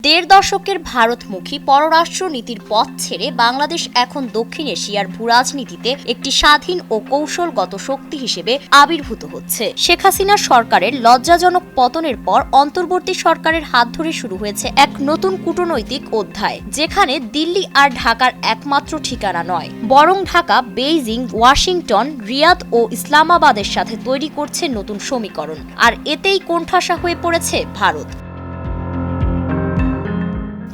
দেড় দশকের ভারতমুখী পররাষ্ট্র নীতির পথ ছেড়ে বাংলাদেশ এখন দক্ষিণ এশিয়ার ভূরাজনীতিতে একটি স্বাধীন ও কৌশলগত শক্তি হিসেবে আবির্ভূত হচ্ছে। শেখ হাসিনা সরকারের লজ্জাজনক পতনের পর অন্তর্বর্তী সরকারের হাত ধরে শুরু হয়েছে এক নতুন কূটনৈতিক অধ্যায়, যেখানে দিল্লি আর ঢাকার একমাত্র ঠিকানা নয়, বরং ঢাকা বেইজিং, ওয়াশিংটন, রিয়াদ ও ইসলামাবাদের সাথে তৈরি করছে নতুন সমীকরণ। আর এতেই কোণঠাসা হয়ে পড়েছে ভারত।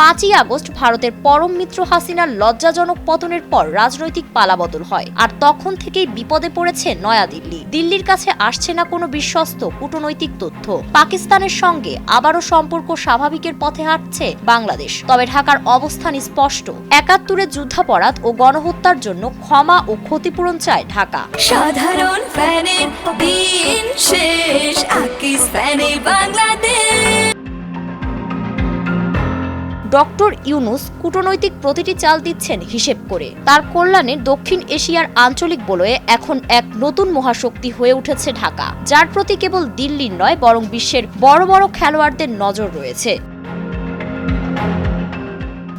5ই আগস্ট ভারতের পরম মিত্র হাসিনার লজ্জাজনক পতনের পর রাজনৈতিক পালাবদল হয়, আর তখন থেকেই বিপদে পড়েছে নয়াদিল্লি। দিল্লির কাছে আসছে না কোনো বিশ্বস্ত কূটনৈতিক তথ্য। পাকিস্তানের সঙ্গে আবারও সম্পর্ক স্বাভাবিকের পথে হাঁটছে বাংলাদেশ। তবে ঢাকার অবস্থান স্পষ্ট, 71-এর যুদ্ধাপরাধ ও গণহত্যার জন্য ক্ষমা ও ক্ষতিপূরণ চায় ঢাকা। সাধারণ ফ্যানের দিন শেষ, আকিস ফ্যানে বাংলাদেশ। ডক্টর ইউনুস কূটনৈতিক প্রতিটি চাল দিচ্ছেন হিসেব করে। তার কল্যাণে দক্ষিণ এশিয়ার আঞ্চলিক বলয়ে এখন এক নতুন মহাশক্তি হয়ে উঠেছে ঢাকা, যার প্রতি কেবল দিল্লির নয় বরং বিশ্বের বড় বড় খেলোয়াড়দের নজর রয়েছে।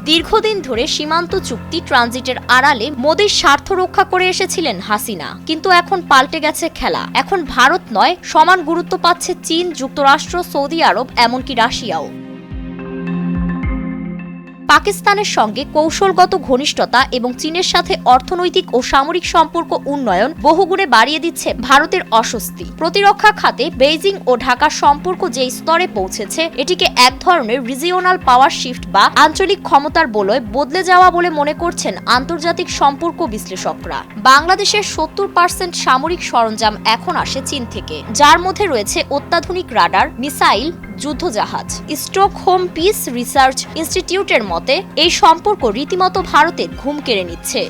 দীর্ঘদিন ধরে সীমান্ত চুক্তি ট্রানজিটের আড়ালে মোদির স্বার্থ রক্ষা করে এসেছিলেন হাসিনা, কিন্তু এখন পাল্টে গেছে খেলা। এখন ভারত নয়, সমান গুরুত্ব পাচ্ছে চীন, যুক্তরাষ্ট্র, সৌদি আরব, এমনকি রাশিয়াও। পাকিস্তানের সঙ্গে কৌশলগত ঘনিষ্ঠতা এবং চীনের সাথে অর্থনৈতিক ও সামরিক সম্পর্ক উন্নয়ন বহুগুণে বাড়িয়ে দিচ্ছে ভারতের অস্বস্তি। প্রতিরক্ষা খাতে বেইজিং ও ঢাকার সম্পর্ক যে স্তরে পৌঁছেছে, এটিকে এক ধরনের রিজিওনাল পাওয়ার শিফট বা আঞ্চলিক ক্ষমতার বলয় বদলে যাওয়া বলে মনে করছেন আন্তর্জাতিক সম্পর্ক বিশ্লেষকরা। বাংলাদেশের 70% সামরিক সরঞ্জাম এখন আসে চীন থেকে, যার মধ্যে রয়েছে অত্যাধুনিক রাডার, মিসাইল, যুদ্ধজাহাজ। স্টকহোম পিস রিসার্চ ইনস্টিটিউটের মতে এই সম্পর্ক রীতিমতো ভারতের ঘুম কেড়ে নিচ্ছে।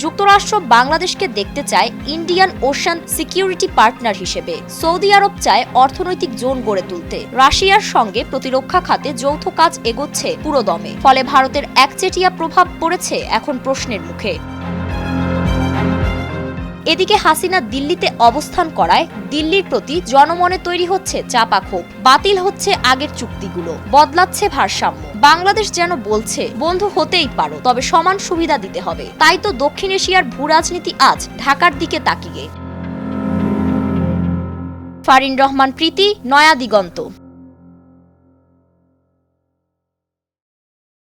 যুক্তরাষ্ট্র বাংলাদেশকে দেখতে চায় ইন্ডিয়ান ওশান সিকিউরিটি পার্টনার হিসেবে। সৌদি আরব চায় অর্থনৈতিক জোন গড়ে তুলতে। রাশিয়ার সঙ্গে প্রতিরক্ষা খাতে যৌথ কাজ এগোচ্ছে পুরোদমে। ফলে ভারতের একচেটিয়া প্রভাব পড়েছে এখন প্রশ্নের মুখে। এদিকে হাসিনা দিল্লিতে অবস্থান করায় দিল্লির প্রতি জনমনে তৈরি হচ্ছে চাপা ক্ষোভ। বাতিল হচ্ছে আগের চুক্তিগুলো, বদলাচ্ছে ভারসাম্য। বাংলাদেশ যেন বলছে, বন্ধু হতেই পারো, তবে সমান সুবিধা দিতে হবে। তাই তো দক্ষিণ এশিয়ার ভূরাজনীতি আজ ঢাকার দিকে তাকিয়ে। ফারিন রহমান প্রীতি, নয়া দিগন্ত।